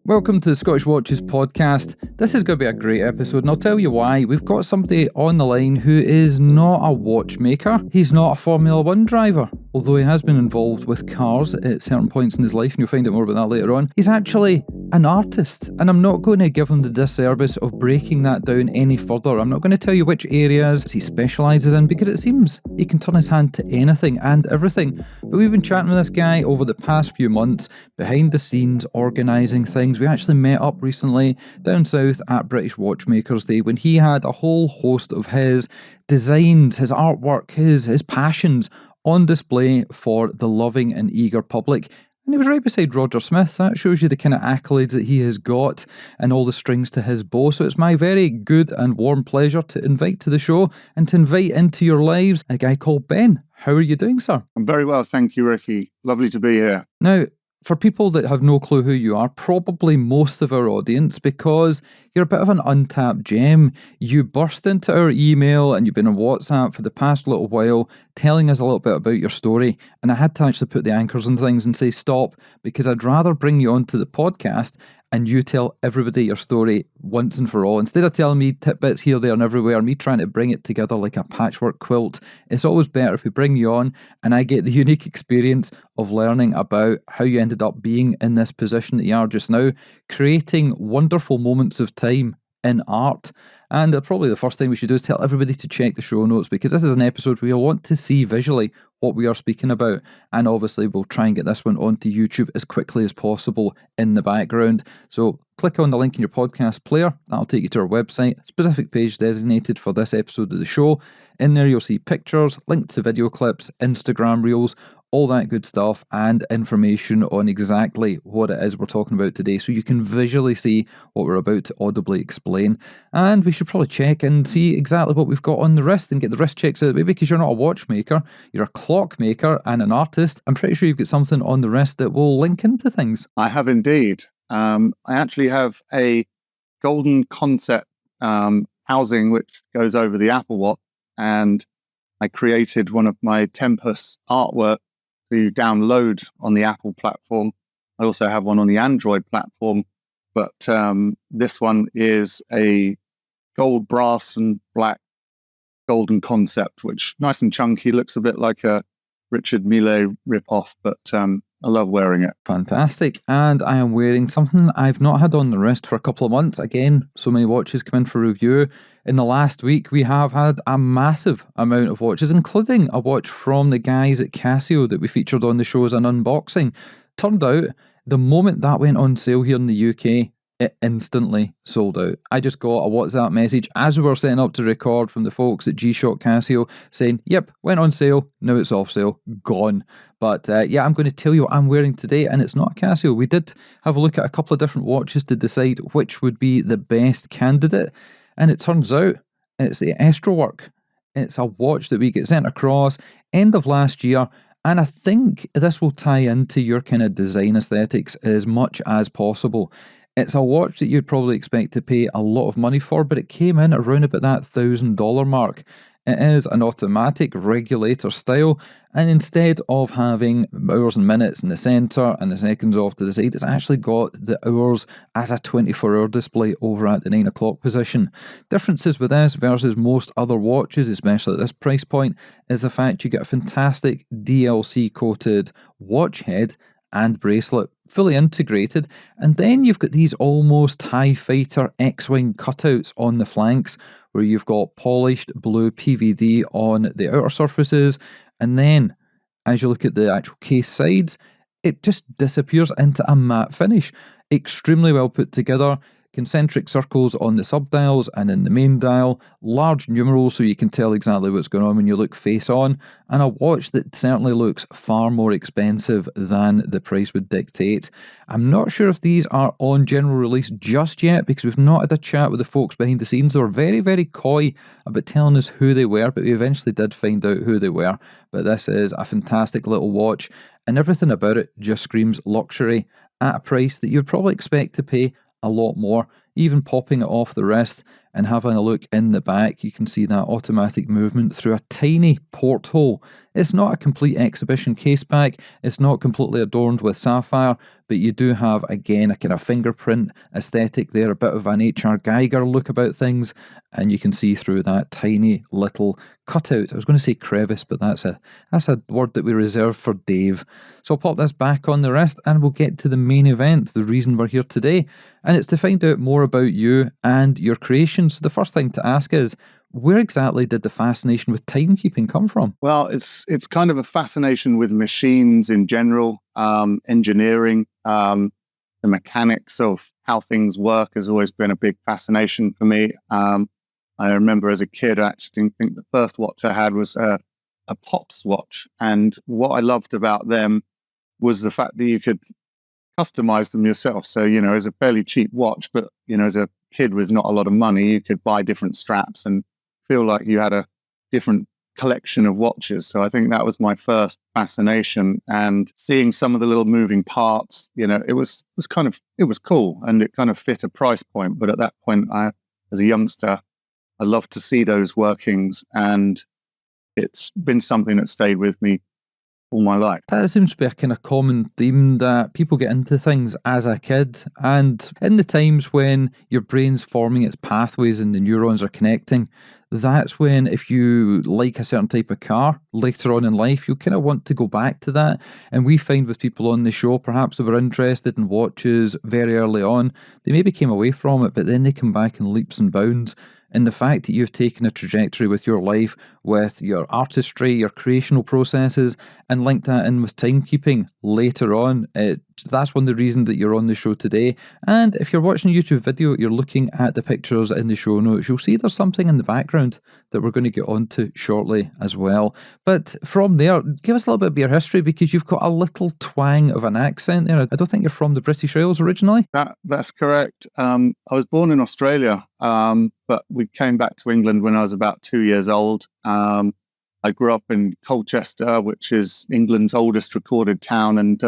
Welcome to the Scottish Watches podcast. This is going to be a great episode, and I'll tell you why. We've got somebody on the line who is not a watchmaker. He's not a Formula One driver, although he has been involved with cars at certain points in his life, and you'll find out more about that later on. He's actually an artist, and I'm not going to give him the disservice of breaking that down any further. I'm not going to tell you which areas he specialises in, because it seems he can turn his hand to anything and everything. But we've been chatting with this guy over the past few months, behind the scenes, organising things. We actually met up recently down south at British Watchmakers Day when he had a whole host of his designs, his artwork, his passions on display for the loving and eager public. And he was right beside Roger Smith. That shows you the kind of accolades that he has got and all the strings to his bow. So it's my very good and warm pleasure to invite to the show and to invite into your lives a guy called Ben. How are you doing, sir? I'm very well, thank you, Ricky. Lovely to be here. Now, for people that have no clue who you are, probably most of our audience, because you're a bit of an untapped gem. You burst into our email and you've been on WhatsApp for the past little while telling us a little bit about your story. And I had to actually put the anchors and things and say stop, because I'd rather bring you onto the podcast and you tell everybody your story once and for all. Instead of telling me tidbits here, there and everywhere, me trying to bring it together like a patchwork quilt, it's always better if we bring you on and I get the unique experience of learning about how you ended up being in this position that you are just now, creating wonderful moments of time in art. And probably the first thing we should do is tell everybody to check the show notes, because this is an episode where you'll want to see visually what we are speaking about. And obviously we'll try and get this one onto YouTube as quickly as possible in the background. So click on the link in your podcast player. That'll take you to our website, specific page designated for this episode of the show. In there you'll see pictures, links to video clips, Instagram reels, all that good stuff, and information on exactly what it is we're talking about today, so you can visually see what we're about to audibly explain. And we should probably check and see exactly what we've got on the wrist and get the wrist checks out of the way, because you're not a watchmaker, you're a clockmaker and an artist. I'm pretty sure you've got something on the wrist that will link into things. I have indeed. I actually have a golden concept housing which goes over the Apple Watch, and I created one of my Tempus artwork to download on the Apple platform. I also have one on the Android platform, but this one is a gold, brass and black golden concept, which nice and chunky, looks a bit like a Richard Mille ripoff, but I love wearing it. Fantastic. And I am wearing something I've not had on the wrist for a couple of months. Again, so many watches come in for review. In the last week, we have had a massive amount of watches, including a watch from the guys at Casio that we featured on the show as an unboxing. Turned out, the moment that went on sale here in the UK, it instantly sold out. I just got a WhatsApp message as we were setting up to record from the folks at G-Shock Casio saying, yep, went on sale, now it's off sale, gone. But yeah, I'm going to tell you what I'm wearing today, and it's not a Casio. We did have a look at a couple of different watches to decide which would be the best candidate, and it turns out it's the Astro Work. It's a watch that we get sent across end of last year, and I think this will tie into your kind of design aesthetics as much as possible. It's a watch that you'd probably expect to pay a lot of money for, but it came in around about that $1,000 mark. It is an automatic regulator style, and instead of having hours and minutes in the centre and the seconds off to the side, it's actually got the hours as a 24-hour display over at the 9 o'clock position. Differences with this versus most other watches, especially at this price point, is the fact you get a fantastic DLC-coated watch head and bracelet, fully integrated, and then you've got these almost TIE Fighter X-Wing cutouts on the flanks, where you've got polished blue PVD on the outer surfaces, and then as you look at the actual case sides, it just disappears into a matte finish. Extremely well put together. Concentric circles on the sub-dials and in the main dial, large numerals so you can tell exactly what's going on when you look face on, and a watch that certainly looks far more expensive than the price would dictate. I'm not sure if these are on general release just yet, because we've not had a chat with the folks behind the scenes. They were very, very coy about telling us who they were, but we eventually did find out who they were. But this is a fantastic little watch, and everything about it just screams luxury at a price that you'd probably expect to pay a lot more. Even popping it off the wrist, and having a look in the back, you can see that automatic movement through a tiny porthole. It's not a complete exhibition case back, it's not completely adorned with sapphire, but you do have, again, a kind of fingerprint aesthetic there, a bit of an H.R. Geiger look about things, and you can see through that tiny little cutout. I was going to say crevice, but that's a word that we reserve for Dave. So I'll pop this back on the wrist and we'll get to the main event, the reason we're here today. And it's to find out more about you and your creations. So the first thing to ask is, where exactly did the fascination with timekeeping come from? Well, it's kind of a fascination with machines in general, engineering, the mechanics of how things work has always been a big fascination for me. I remember as a kid, I actually think the first watch I had was a Pops watch. And what I loved about them was the fact that you could customize them yourself. So, as a fairly cheap watch, but, as a kid with not a lot of money, you could buy different straps and feel like you had a different collection of watches. So I think that was my first fascination, and seeing some of the little moving parts, it was cool, and it kind of fit a price point. But at that point, as a youngster, I loved to see those workings, and it's been something that stayed with me all my life. That seems to be a kind of common theme, that people get into things as a kid, and in the times when your brain's forming its pathways and the neurons are connecting, that's when, if you like a certain type of car later on in life, you kind of want to go back to that. And we find with people on the show, perhaps that were interested in watches very early on, they maybe came away from it, but then they come back in leaps and bounds. And the fact that you've taken a trajectory with your life, with your artistry, your creational processes, and linked that in with timekeeping later on, that's one of the reasons that you're on the show today. And if you're watching a YouTube video, you're looking at the pictures in the show notes, you'll see there's something in the background that we're going to get onto shortly as well. But from there, give us a little bit of your history, because you've got a little twang of an accent there. I don't think you're from the British Isles originally. That's correct. I was born in Australia, but we came back to England when I was about 2 years old. I grew up in Colchester, which is England's oldest recorded town, and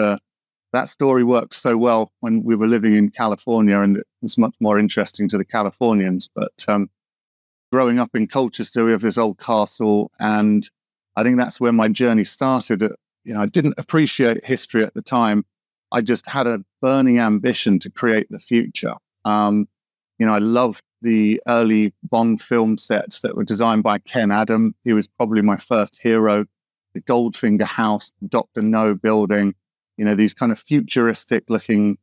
that story works so well when we were living in California, and it was much more interesting to the Californians. But growing up in Colchester, we have this old castle, and I think that's where my journey started. I didn't appreciate history at the time. I just had a burning ambition to create the future. I loved the early Bond film sets that were designed by Ken Adam. He was probably my first hero. The Goldfinger House, the Dr. No building, these kind of futuristic looking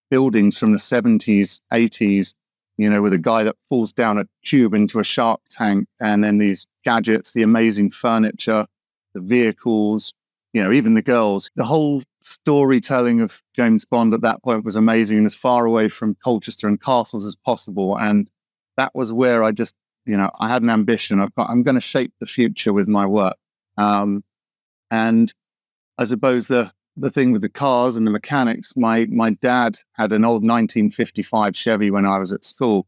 buildings from the 70s, 80s, with a guy that falls down a tube into a shark tank, and then these gadgets, the amazing furniture, the vehicles, even the girls. The whole storytelling of James Bond at that point was amazing, and as far away from Colchester and castles as possible. And that was where I just, I had an ambition. I'm going to shape the future with my work. And I suppose the thing with the cars and the mechanics, my dad had an old 1955 Chevy when I was at school,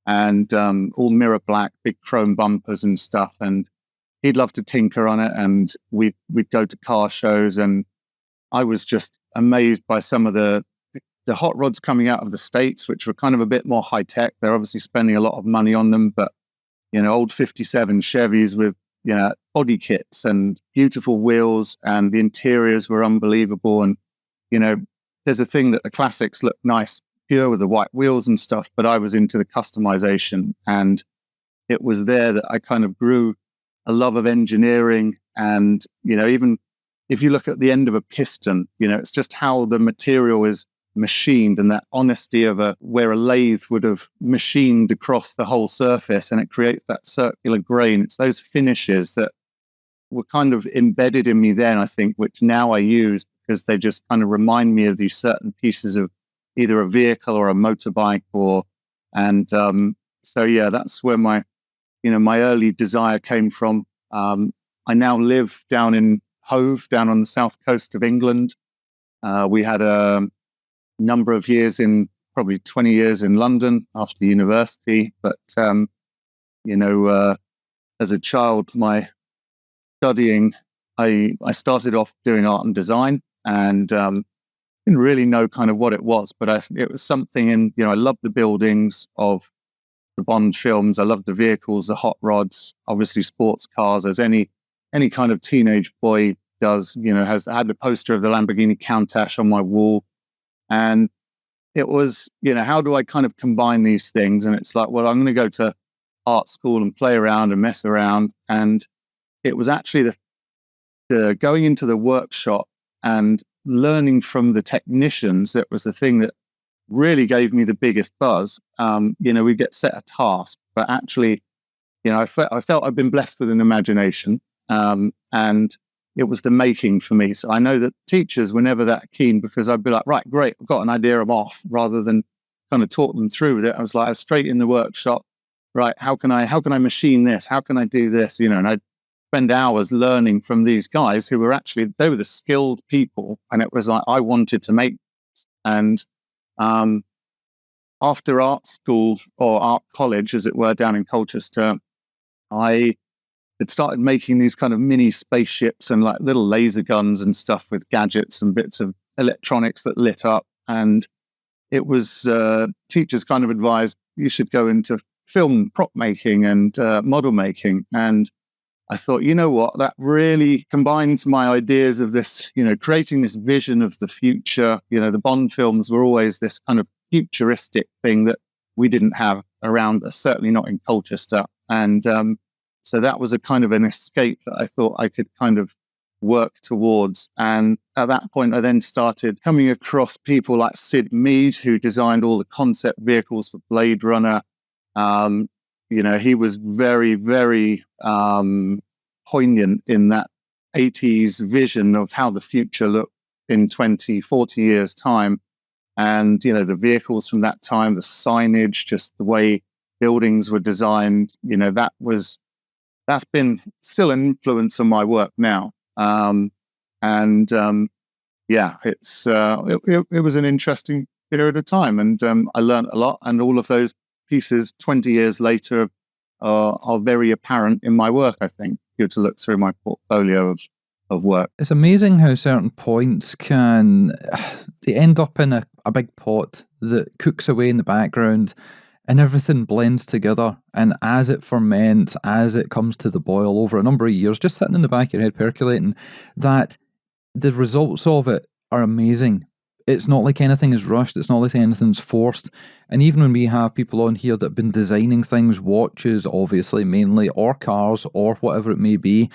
and all mirror black, big chrome bumpers and stuff. And he'd love to tinker on it, and we'd go to car shows, and I was just amazed by some of the hot rods coming out of the States, which were kind of a bit more high tech. They're obviously spending a lot of money on them, but old 57 Chevys with body kits and beautiful wheels, and the interiors were unbelievable. And there's a thing that the classics look nice pure with the white wheels and stuff, but I was into the customization, and it was there that I kind of grew a love of engineering. And even if you look at the end of a piston, it's just how the material is machined, and that honesty of where a lathe would have machined across the whole surface, and it creates that circular grain. It's those finishes that were kind of embedded in me then, I think, which now I use because they just kind of remind me of these certain pieces of either a vehicle or a motorbike, so yeah, that's where my early desire came from. I now live down in Hove, down on the south coast of England. We had a number of years probably 20 years in London after university. But, as a child, my studying, I started off doing art and design, and didn't really know kind of what it was, but it was something I loved the buildings of the Bond films. I loved the vehicles, the hot rods, obviously sports cars, as any kind of teenage boy does. Has had the poster of the Lamborghini Countach on my wall, and it was, how do I kind of combine these things? And it's like, well, I'm going to go to art school and play around and mess around. And it was actually the going into the workshop and learning from the technicians that was the thing that really gave me the biggest buzz. We get set a task, but actually, I felt I've been blessed with an imagination, and it was the making for me. So I know that teachers were never that keen, because I'd be like, right, great, I've got an idea, I'm off, rather than kind of talk them through with it. I was straight in the workshop, right? How can I machine this? How can I do this? And I'd spend hours learning from these guys who were they were the skilled people, and it was like I wanted to make this. And after art school, or art college, as it were, down in Colchester, I had started making these kind of mini spaceships and like little laser guns and stuff with gadgets and bits of electronics that lit up. And it was teachers kind of advised you should go into film prop making and model making. And I thought, you know what, that really combines my ideas of this, creating this vision of the future. The Bond films were always this kind of futuristic thing that we didn't have around us, certainly not in Colchester. And so that was a kind of an escape that I thought I could kind of work towards. And at that point, I then started coming across people like Sid Mead, who designed all the concept vehicles for Blade Runner. He was very, very poignant in that 80s vision of how the future looked in 20, 40 years' time. And, the vehicles from that time, the signage, just the way buildings were designed, that's been still an influence on my work now. It was an interesting period of time, and I learned a lot, and all of those pieces 20 years later are very apparent in my work, I think, if you were to look through my portfolio of work. It's amazing how certain points they end up in a big pot that cooks away in the background, and everything blends together. And as it ferments, as it comes to the boil over a number of years, just sitting in the back of your head percolating, that the results of it are amazing. It's not like anything is rushed. It's not like anything's forced. And even when we have people on here that have been designing things, watches, obviously, mainly, or cars, or whatever it may be,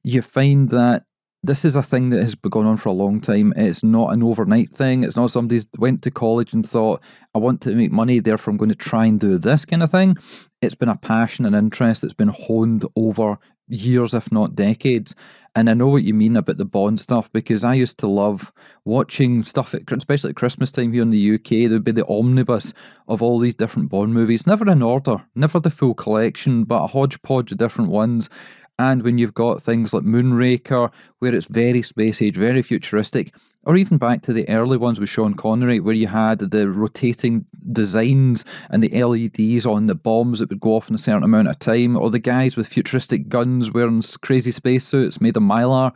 you find that this is a thing that has been going on for a long time. It's not an overnight thing. It's not somebody's went to college and thought, I want to make money, therefore I'm going to try and do this kind of thing. It's been a passion and interest that's been honed over years, if not decades. And I know what you mean about the Bond stuff, because I used to love watching stuff, especially at Christmas time here in the UK. There would be the omnibus of all these different Bond movies, never in order, never the full collection, but a hodgepodge of different ones. And when you've got things like Moonraker, where it's very space age, very futuristic, or even back to the early ones with Sean Connery, where you had the rotating designs and the LEDs on the bombs that would go off in a certain amount of time, or the guys with futuristic guns wearing crazy spacesuits made of mylar.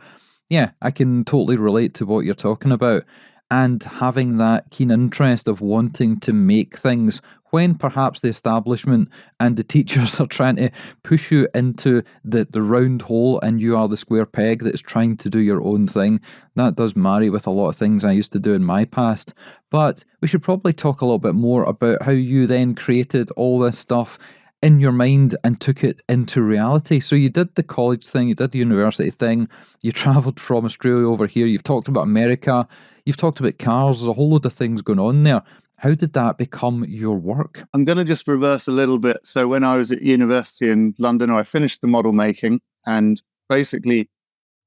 Yeah, I can totally relate to what you're talking about. And having that keen interest of wanting to make things when perhaps the establishment and the teachers are trying to push you into the round hole and you are the square peg that's trying to do your own thing. That does marry with a lot of things I used to do in my past. But we should probably talk a little bit more about how you then created all this stuff in your mind and took it into reality. So you did the college thing, you did the university thing, you travelled from Australia over here, you've talked about America, you've talked about cars, there's a whole load of things going on there. How did that become your work? I'm going to just reverse a little bit. So when I was at university in London, I finished the model making and basically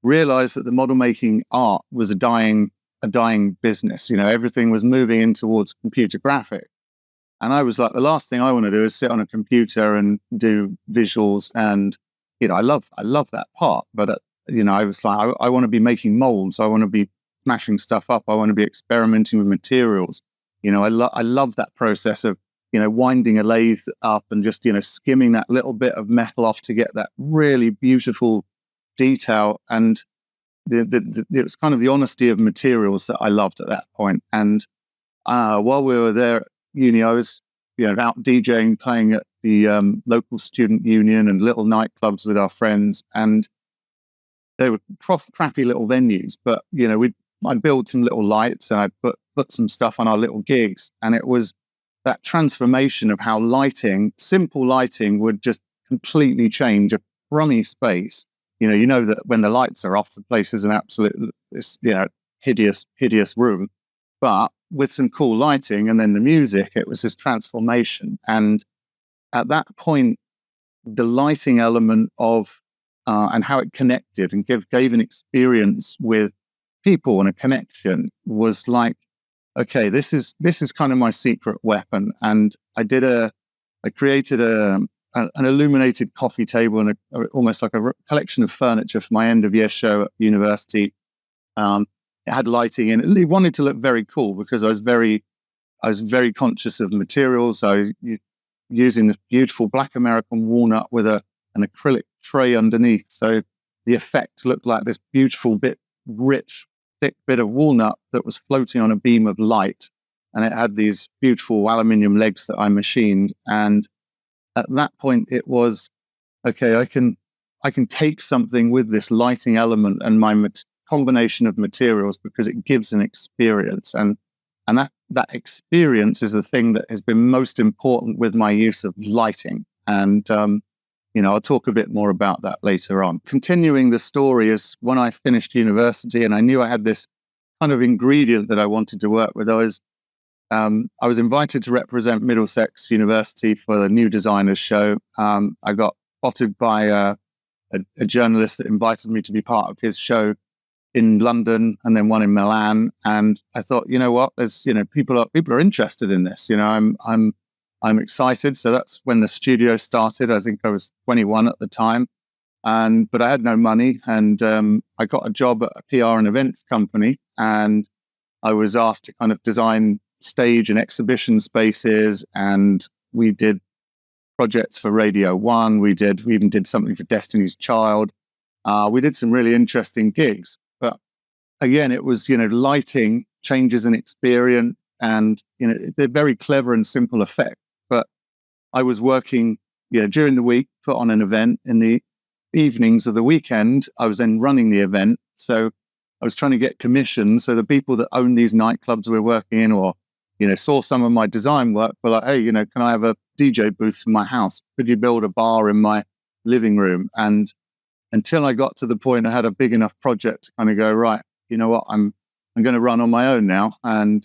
realized that the model making art was a dying business. Everything was moving in towards computer graphics. And I was like, the last thing I want to do is sit on a computer and do visuals. And, I love that part. But, I was like, I want to be making molds. I want to be smashing stuff up. I want to be experimenting with materials. I love that process of, winding a lathe up and just, skimming that little bit of metal off to get that really beautiful detail. And it was kind of the honesty of materials that I loved at that point. And while we were there at uni, I was, out DJing, playing at the local student union and little nightclubs with our friends, and they were crappy little venues. But I'd build some little lights and I'd put some stuff on our little gigs, and it was that transformation of how simple lighting, would just completely change a crummy space. That when the lights are off, the place is an absolute, hideous room. But with some cool lighting and then the music, it was this transformation. And at that point, the lighting element of and how it connected and gave an experience with people and a connection was like, okay, this is kind of my secret weapon. And I created an illuminated coffee table and almost like a collection of furniture for my end of year show at university. It had lighting in it. It wanted to look very cool because I was very conscious of materials. So using this beautiful black American walnut with an acrylic tray underneath. So the effect looked like this beautiful rich, thick bit of walnut that was floating on a beam of light. And it had these beautiful aluminium legs that I machined. And at that point, it was, okay, I can take something with this lighting element and my combination of materials, because it gives an experience. And that experience is the thing that has been most important with my use of lighting. And, I'll talk a bit more about that later on. Continuing the story is when I finished university and I knew I had this kind of ingredient that I wanted to work with. I was invited to represent Middlesex University for the New Designers Show. I got spotted by a journalist that invited me to be part of his show in London and then one in Milan. And I thought, you know what, there's, people are interested in this. I'm excited. So that's when the studio started. I think I was 21 at the time. But I had no money, and I got a job at a PR and events company, and I was asked to kind of design stage and exhibition spaces, and we did projects for Radio 1. We even did something for Destiny's Child. We did some really interesting gigs. But again, it was, lighting changes an experience, and, they're very clever and simple effects. But I was working, during the week, put on an event. In the evenings of the weekend, I was then running the event. So I was trying to get commissions. So the people that own these nightclubs we're working in, or, saw some of my design work, were like, hey, can I have a DJ booth for my house? Could you build a bar in my living room? And until I got to the point I had a big enough project to kind of go, right, you know what, I'm going to run on my own now. And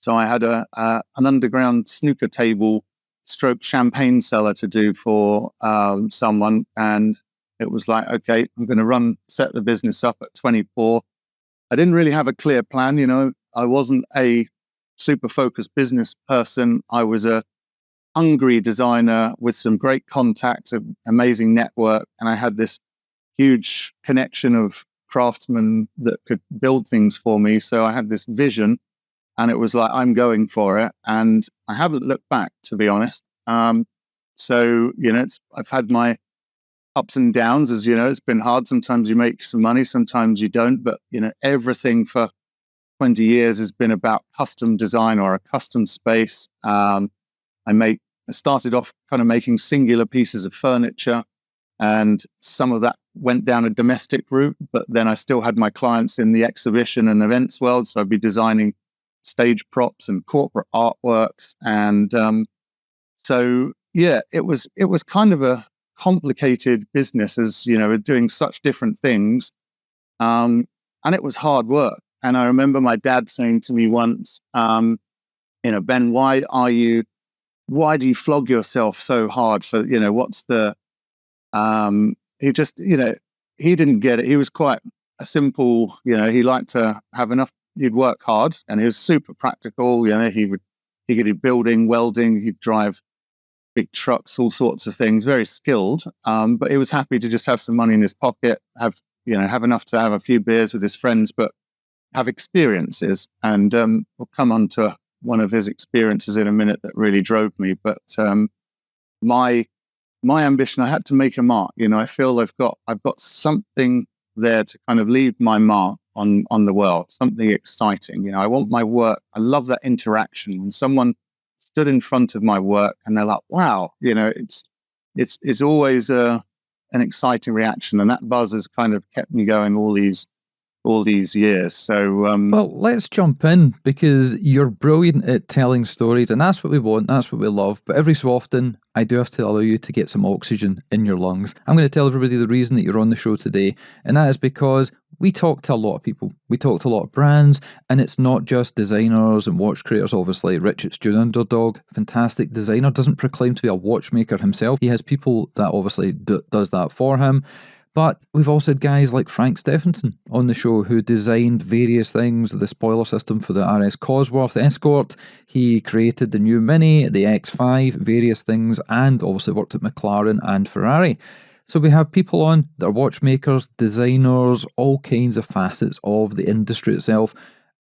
so I had an underground snooker table stroke champagne cellar to do for someone. And it was like, okay, I'm going to set the business up at 24. I didn't really have a clear plan. I wasn't a super focused business person. I was a hungry designer with some great contacts, an amazing network. And I had this huge connection of craftsmen that could build things for me. So I had this vision, and it was like, I'm going for it. And I haven't looked back, to be honest. So, I've had my ups and downs, as it's been hard. Sometimes you make some money, sometimes you don't. But, everything for 20 years has been about custom design or a custom space. I started off kind of making singular pieces of furniture, and some of that went down a domestic route. But then I still had my clients in the exhibition and events world. So I'd be designing stage props and corporate artworks. And so, yeah, it was kind of a complicated business, as, doing such different things. And it was hard work. And I remember my dad saying to me once, Ben, why do you flog yourself so hard for, what's the, he just, he didn't get it. He was quite a simple, he liked to have enough, he'd work hard, and he was super practical. He could do building, welding, he'd drive big trucks, all sorts of things, very skilled. But he was happy to just have some money in his pocket, have enough to have a few beers with his friends, but have experiences. And we'll come on to one of his experiences in a minute that really drove me. But my ambition, I had to make a mark. I feel I've got something there to kind of leave my mark on the world, something exciting. I want my work. I love that interaction when someone stood in front of my work and they're like, wow, it's always an exciting reaction. And that buzz has kind of kept me going all these years. So, Well, let's jump in because you're brilliant at telling stories, and that's what we want, that's what we love. But every so often, I do have to allow you to get some oxygen in your lungs. I'm going to tell everybody the reason that you're on the show today, and that is because we talk to a lot of people. We talk to a lot of brands, and it's not just designers and watch creators, obviously. Richard Stewart, Underdog, fantastic designer, doesn't proclaim to be a watchmaker himself. He has people that obviously does that for him. But we've also had guys like Frank Stephenson on the show who designed various things, the spoiler system for the RS Cosworth Escort. He created the new Mini, the X5, various things, and obviously worked at McLaren and Ferrari. So we have people on that are watchmakers, designers, all kinds of facets of the industry itself.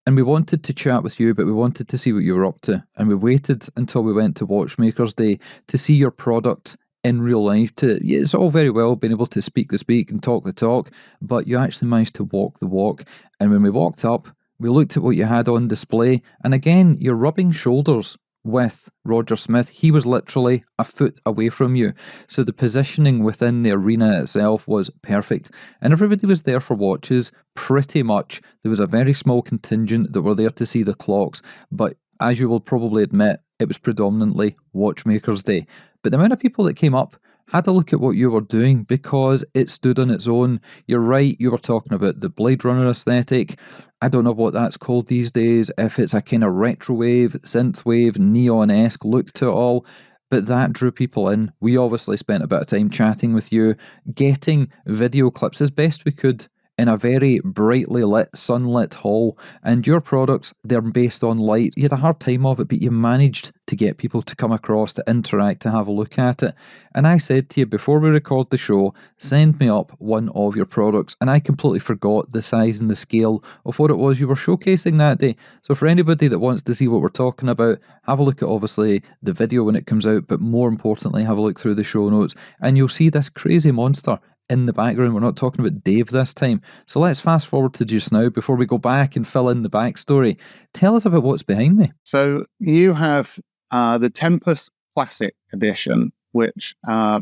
And we wanted to chat with you, but we wanted to see what you were up to. And we waited until we went to Watchmakers Day to see your product in real life. It's all very well being able to speak the speak and talk the talk, but you actually managed to walk the walk. And when we walked up, we looked at what you had on display, and again, you're rubbing shoulders with Roger Smith. He was literally a foot away from you. So the positioning within the arena itself was perfect. And everybody was there for watches, pretty much. There was a very small contingent that were there to see the clocks, but as you will probably admit, it was predominantly Watchmakers Day. But the amount of people that came up had a look at what you were doing because it stood on its own. You're right, you were talking about the Blade Runner aesthetic. I don't know what that's called these days, if it's a kind of retrowave, synthwave, neon-esque look to it all, but that drew people in. We obviously spent a bit of time chatting with you, getting video clips as best we could in a very brightly lit, sunlit hall, and your products, they're based on light. You had a hard time of it, but you managed to get people to come across, to interact, to have a look at it. And I said to you before we record the show, send me up one of your products, and I completely forgot the size and the scale of what it was you were showcasing that day. So for anybody that wants to see what we're talking about, have a look at obviously the video when it comes out, but more importantly, have a look through the show notes, and you'll see this crazy monster in the background. We're not talking about Dave this time. So let's fast forward to just now before we go back and fill in the backstory. Tell us about what's behind me. So you have the Tempus Classic Edition, which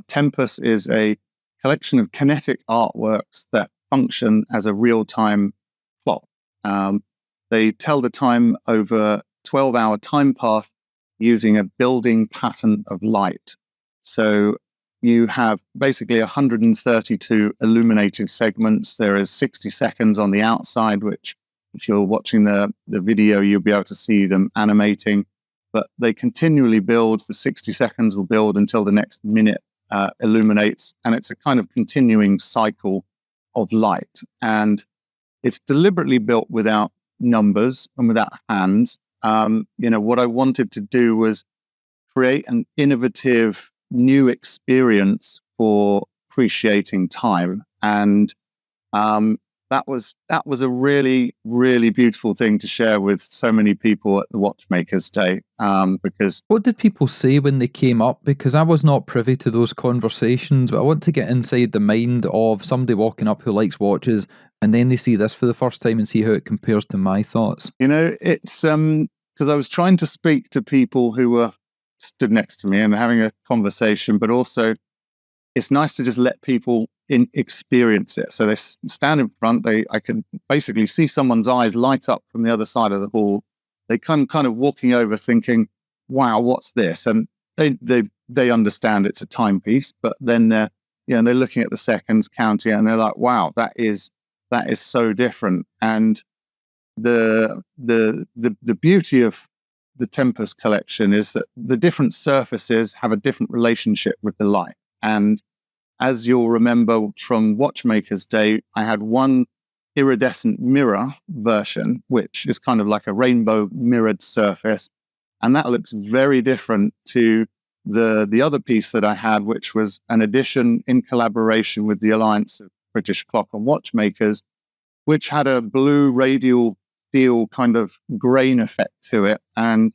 Tempus is a collection of kinetic artworks that function as a real-time clock. They tell the time over 12-hour time path using a building pattern of light. So you have basically 132 illuminated segments. There is 60 seconds on the outside, which if you're watching the video, you'll be able to see them animating. But they continually build. The 60 seconds will build until the next minute illuminates. And it's a kind of continuing cycle of light. And it's deliberately built without numbers and without hands. What I wanted to do was create an innovative new experience for appreciating time, and that was a really, really beautiful thing to share with so many people at the Watchmakers Day. Because what did people say when they came up? Because I was not privy to those conversations, but I want to get inside the mind of somebody walking up who likes watches, and then they see this for the first time and see how it compares to my thoughts. It's because I was trying to speak to people who were stood next to me and having a conversation, but also it's nice to just let people experience it. So they stand in front, I can basically see someone's eyes light up from the other side of the hall. They come kind of walking over thinking, wow, what's this? And they understand it's a timepiece, but then they're looking at the seconds, counting it, and they're like, wow, that is so different. And the beauty of the Tempus collection is that the different surfaces have a different relationship with the light. And as you'll remember from Watchmakers Day, I had one iridescent mirror version, which is kind of like a rainbow mirrored surface. And that looks very different to the other piece that I had, which was an edition in collaboration with the Alliance of British Clock and Watchmakers, which had a blue radial steel kind of grain effect to it, and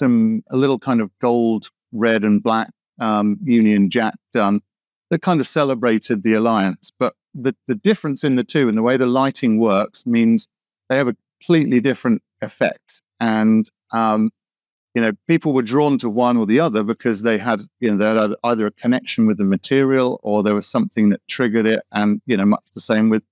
a little kind of gold, red and black Union Jack done that kind of celebrated the Alliance. But the difference in the two and the way the lighting works means they have a completely different effect. And people were drawn to one or the other because they had either a connection with the material or there was something that triggered it. And, much the same with,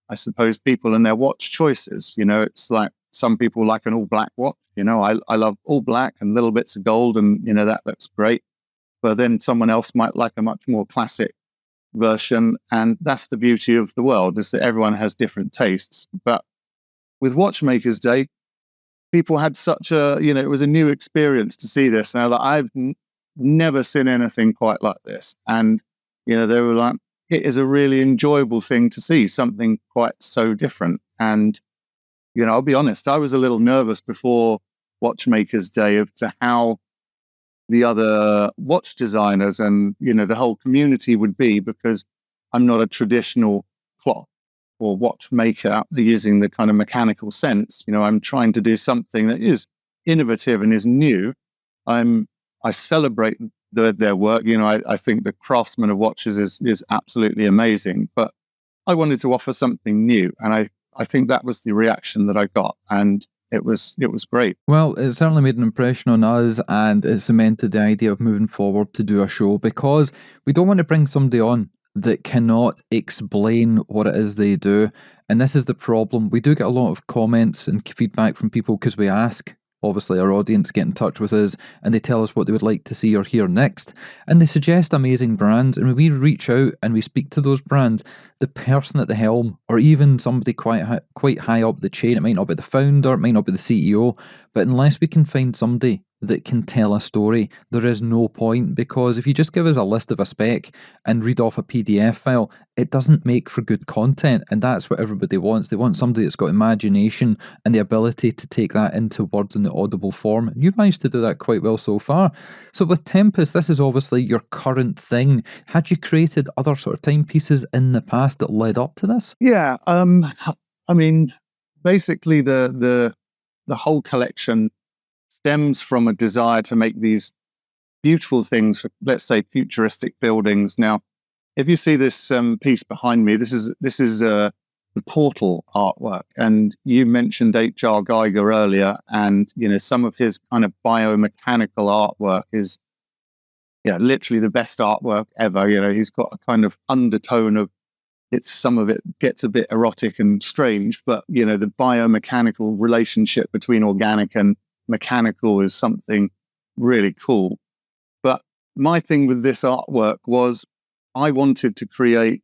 I suppose, people and their watch choices. It's like some people like an all black watch. I love all black and little bits of gold, and, that looks great. But then someone else might like a much more classic version. And that's the beauty of the world, is that everyone has different tastes. But with Watchmakers Day, people had such it was a new experience to see this. Now, I've never seen anything quite like this. And, they were like, it is a really enjoyable thing to see, something quite so different. And, I'll be honest, I was a little nervous before Watchmakers Day as to how the other watch designers and, the whole community would be, because I'm not a traditional clock or watchmaker using the kind of mechanical sense. I'm trying to do something that is innovative and is new. I celebrate their work. I think the craftsman of watches is absolutely amazing, but I wanted to offer something new. And I think that was the reaction that I got. And it was great. Well, it certainly made an impression on us, and it cemented the idea of moving forward to do a show, because we don't want to bring somebody on that cannot explain what it is they do. And this is the problem. We do get a lot of comments and feedback from people because we ask, obviously, our audience get in touch with us and they tell us what they would like to see or hear next. And they suggest amazing brands. And when we reach out and we speak to those brands, the person at the helm, or even somebody quite high up the chain, it might not be the founder, it might not be the CEO, but unless we can find somebody that can tell a story, there is no point. Because if you just give us a list of a spec and read off a PDF file, it doesn't make for good content. And that's what everybody wants. They want somebody that's got imagination and the ability to take that into words in the audible form. And you've managed to do that quite well so far. So with Tempus, this is obviously your current thing. Had you created other sort of timepieces in the past that led up to this? Yeah. I mean, basically the whole collection stems from a desire to make these beautiful things for, let's say, futuristic buildings. Now, if you see this piece behind me, this is the portal artwork, and you mentioned H.R. Geiger earlier, and some of his kind of biomechanical artwork is literally the best artwork ever. He's got a kind of undertone of some of it gets a bit erotic and strange, but the biomechanical relationship between organic and mechanical is something really cool. But my thing with this artwork was I wanted to create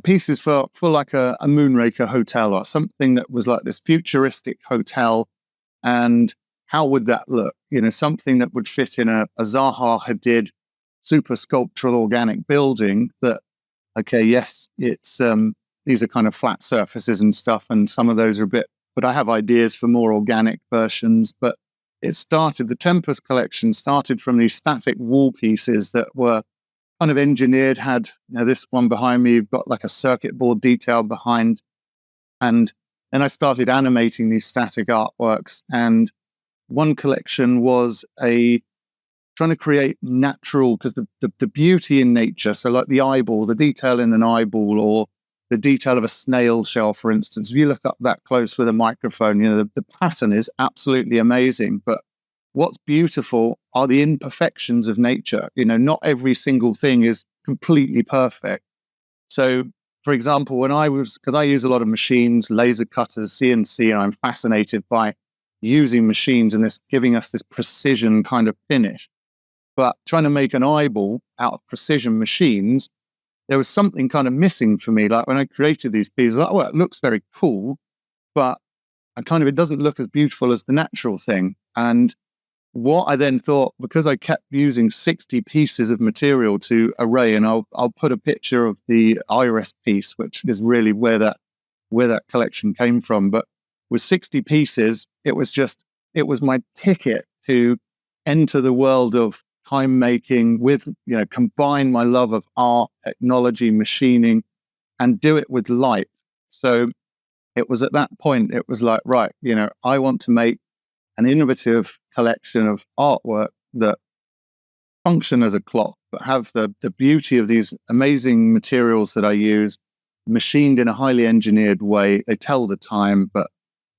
pieces for like a Moonraker hotel, or something that was like this futuristic hotel. And how would that look? Something that would fit in a Zaha Hadid super sculptural organic building that, okay, yes, it's these are kind of flat surfaces and stuff, and some of those are a bit, but I have ideas for more organic versions. But the Tempus collection started from these static wall pieces that were kind of engineered, had this one behind me, you've got like a circuit board detail behind. And then I started animating these static artworks. And one collection was trying to create natural, because the beauty in nature, so like the eyeball, the detail in an eyeball, or the detail of a snail shell, for instance, if you look up that close with a microphone, the pattern is absolutely amazing. But what's beautiful are the imperfections of nature. Not every single thing is completely perfect. So, for example, because I use a lot of machines, laser cutters, CNC, and I'm fascinated by using machines and this giving us this precision kind of finish. But trying to make an eyeball out of precision machines, there was something kind of missing for me. Like when I created these pieces, well, it looks very cool, but it doesn't look as beautiful as the natural thing. And what I then thought, because I kept using 60 pieces of material to array, and I'll put a picture of the iris piece, which is really where that collection came from. But with 60 pieces, it was my ticket to enter the world of time making with, combine my love of art, technology, machining, and do it with light. So it was at that point, it was like, right, I want to make an innovative collection of artwork that function as a clock, but have the beauty of these amazing materials that I use, machined in a highly engineered way. They tell the time, but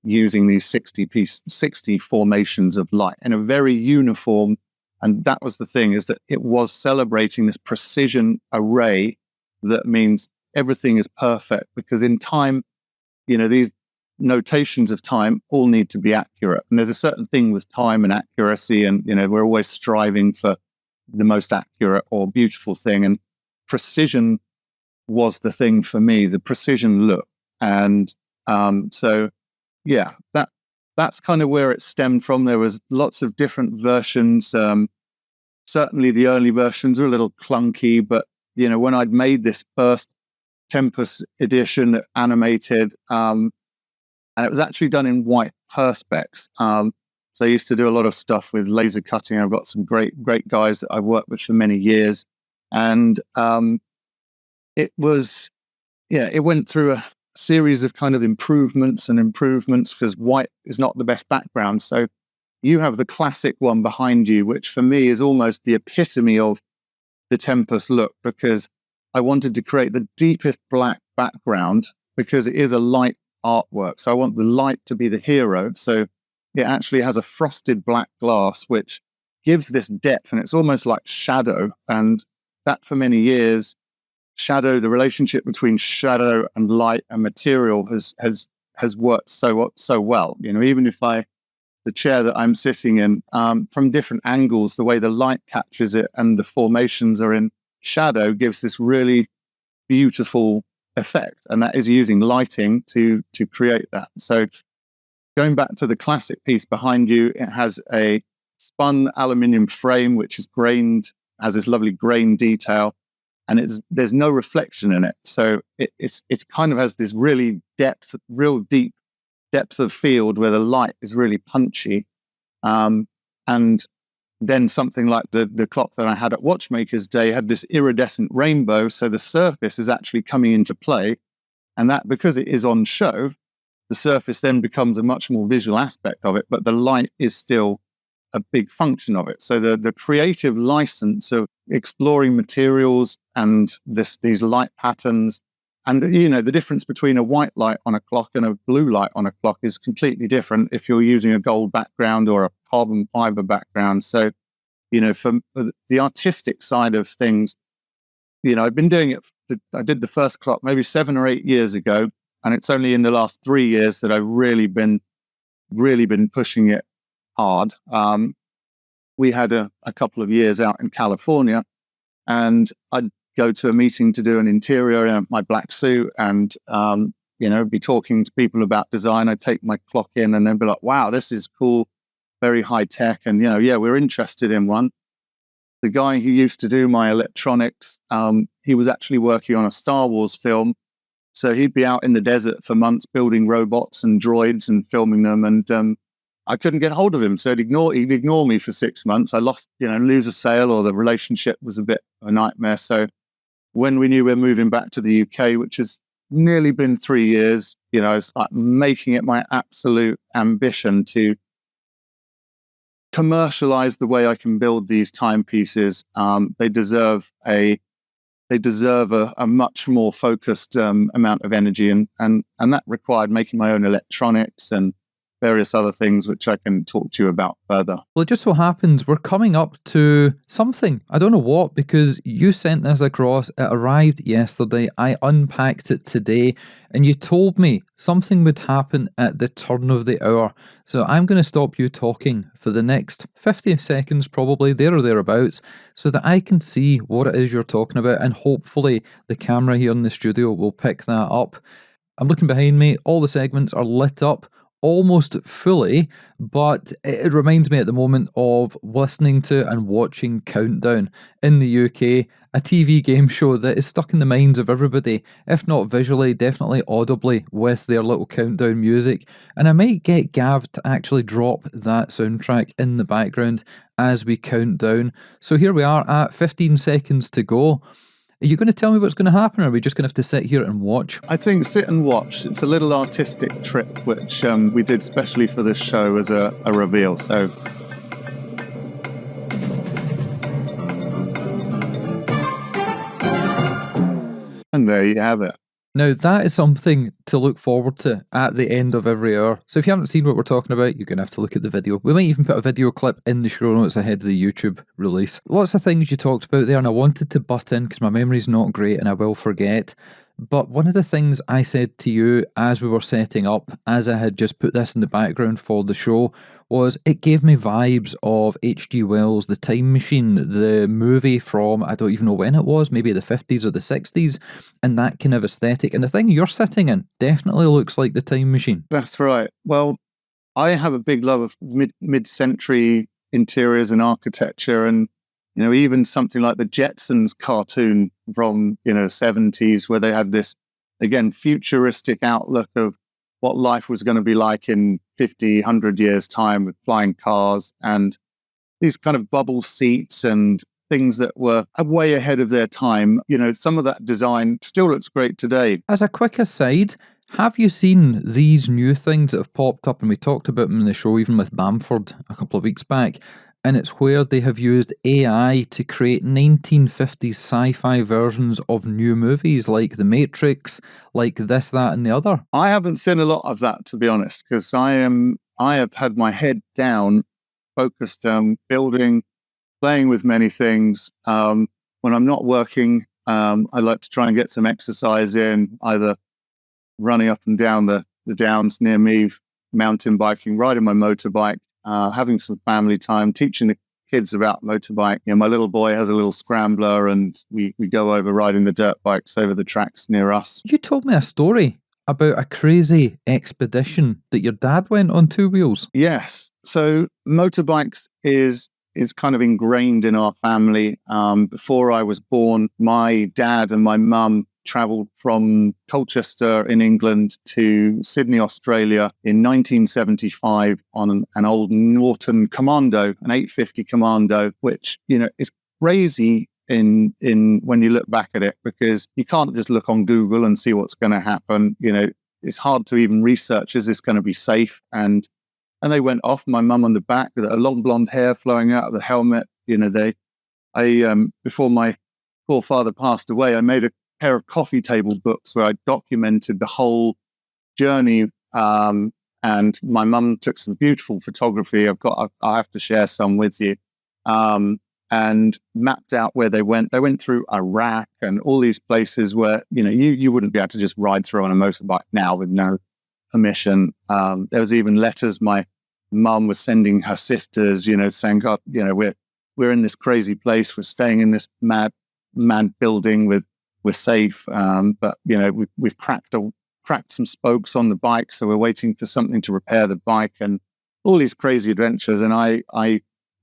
using these 60 formations of light in a very uniform. And that was the thing, is that it was celebrating this precision array that means everything is perfect, because in time, these notations of time all need to be accurate. And there's a certain thing with time and accuracy, and, we're always striving for the most accurate or beautiful thing. And precision was the thing for me, the precision look. And so, yeah, that's kind of where it stemmed from. There was lots of different versions. Certainly the early versions were a little clunky, but, when I'd made this first Tempus edition animated, and it was actually done in white perspex. So I used to do a lot of stuff with laser cutting. I've got some great guys that I've worked with for many years. And it went through a series of kind of improvements, because white is not the best background. So you have the classic one behind you, which for me is almost the epitome of the Tempus look, because I wanted to create the deepest black background, because it is a light artwork. So I want the light to be the hero. So it actually has a frosted black glass, which gives this depth, and it's almost like shadow. And that for many years, the relationship between shadow and light and material has worked so well. Even if the chair that I'm sitting in, from different angles, the way the light captures it and the formations are in shadow gives this really beautiful effect. And that is using lighting to create that. So going back to the classic piece behind you, it has a spun aluminium frame, which is grained, has this lovely grain detail, and there's no reflection in it. So it's kind of has this real deep depth of field where the light is really punchy. And then something like the clock that I had at Watchmaker's Day had this iridescent rainbow. So the surface is actually coming into play. And that, because it is on show, the surface then becomes a much more visual aspect of it, but the light is still a big function of it. So the creative license of exploring materials and these light patterns, and the difference between a white light on a clock and a blue light on a clock is completely different if you're using a gold background or a carbon fiber background. So, for the artistic side of things, I've been doing it. I did the first clock maybe 7 or 8 years ago, and it's only in the last 3 years that I've really been pushing it hard. We had a couple of years out in California, and I'd go to a meeting to do an interior in my black suit, and be talking to people about design. I'd take my clock in, and they'd be like, "Wow, this is cool, very high tech," and yeah, we're interested in one. The guy who used to do my electronics, he was actually working on a Star Wars film. So he'd be out in the desert for months building robots and droids and filming them. And I couldn't get hold of him. So he'd ignore me for 6 months. I lost, lose a sale, or the relationship was a bit of a nightmare. So when we knew we were moving back to the UK, which has nearly been 3 years, I was like making it my absolute ambition to commercialize the way I can build these timepieces. They deserve a much more focused amount of energy, and that required making my own electronics and various other things, which I can talk to you about further. Well, it just so happens we're coming up to something. I don't know what, because you sent this across. It arrived yesterday. I unpacked it today, and you told me something would happen at the turn of the hour. So I'm going to stop you talking for the next 50 seconds, probably, there or thereabouts, so that I can see what it is you're talking about, and hopefully the camera here in the studio will pick that up. I'm looking behind me. All the segments are lit up almost fully, but it reminds me at the moment of listening to and watching Countdown in the UK, a TV game show that is stuck in the minds of everybody, if not visually, definitely audibly, with their little countdown music. And I might get Gav to actually drop that soundtrack in the background as we count down. So here we are at 15 seconds to go. Are you going to tell me what's going to happen, or are we just going to have to sit here and watch? I think sit and watch. It's a little artistic trick which we did specially for this show as a reveal. So and there you have it. Now, that is something to look forward to at the end of every hour. So if you haven't seen what we're talking about, you're going to have to look at the video. We might even put a video clip in the show notes ahead of the YouTube release. Lots of things you talked about there, and I wanted to butt in because my memory's not great and I will forget. But one of the things I said to you as we were setting up, as I had just put this in the background for the show, was it gave me vibes of H.G. Wells' The Time Machine, the movie from, I don't even know when it was, maybe the 50s or the 60s, and that kind of aesthetic. And the thing you're sitting in definitely looks like The Time Machine. That's right. Well, I have a big love of mid-century interiors and architecture, and even something like the Jetsons cartoon from 70s, where they had this again futuristic outlook of what life was going to be like in 50, 100 years time with flying cars and these kind of bubble seats and things that were way ahead of their time. Some of that design still looks great today. As a quick aside, have you seen these new things that have popped up? And we talked about them in the show, even with Bamford a couple of weeks back. And it's where they have used AI to create 1950s sci-fi versions of new movies like The Matrix, like this, that, and the other. I haven't seen a lot of that, to be honest, because I have had my head down, focused on building, playing with many things. When I'm not working, I like to try and get some exercise in, either running up and down the downs near me, mountain biking, riding my motorbike, having some family time, teaching the kids about motorbike. My little boy has a little scrambler, and we go over riding the dirt bikes over the tracks near us. You told me a story about a crazy expedition that your dad went on 2 wheels. Yes. So motorbikes is kind of ingrained in our family. Before I was born, my dad and my mum travelled from Colchester in England to Sydney, Australia in 1975 on an old Norton Commando, an 850 Commando, which, is crazy in when you look back at it, because you can't just look on Google and see what's going to happen. It's hard to even research, is this going to be safe? And they went off, my mum on the back with a long blonde hair flowing out of the helmet. Before my poor father passed away, I made a pair of coffee table books where I documented the whole journey. And my mum took some beautiful photography. I have to share some with you. And mapped out where they went. They went through Iraq and all these places where, you wouldn't be able to just ride through on a motorbike now with no permission. There was even letters my mum was sending her sisters, saying, God, we're in this crazy place. We're staying in this mad building we're safe. But we've cracked some spokes on the bike. So we're waiting for something to repair the bike, and all these crazy adventures. And I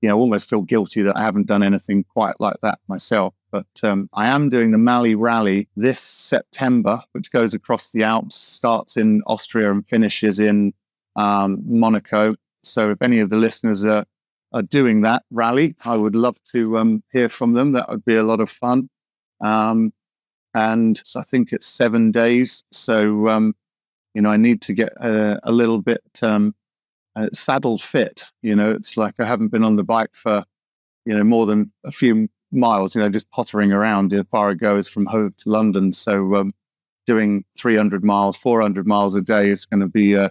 almost feel guilty that I haven't done anything quite like that myself. But I am doing the Mali Rally this September, which goes across the Alps, starts in Austria and finishes in Monaco. So if any of the listeners are doing that rally, I would love to hear from them. That would be a lot of fun. And so I think it's 7 days. So, I need to get a little bit saddle fit. It's like I haven't been on the bike for, more than a few miles, just pottering around. As far it goes from Hove to London. So doing 300 miles, 400 miles a day is going to be a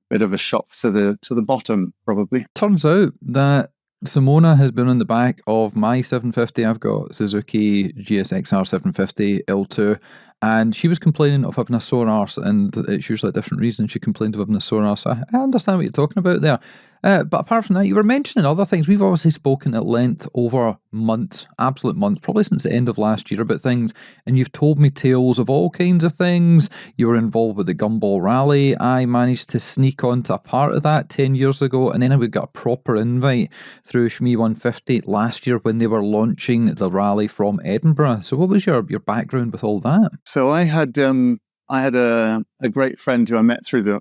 bit of a shock to the bottom, probably. Turns out that Simona has been on the back of my 750. I've got Suzuki GSX-R 750 L2, and she was complaining of having a sore arse, and it's usually a different reason she complained of having a sore arse. I understand what you're talking about there. But apart from that, you were mentioning other things. We've obviously spoken at length over months, absolute months, probably since the end of last year about things, and you've told me tales of all kinds of things. You were involved with the Gumball Rally. I managed to sneak onto a part of that 10 years ago, and then we got a proper invite through Shmee 150 last year when they were launching the rally from Edinburgh. So what was your background with all that? So I had a great friend who I met through the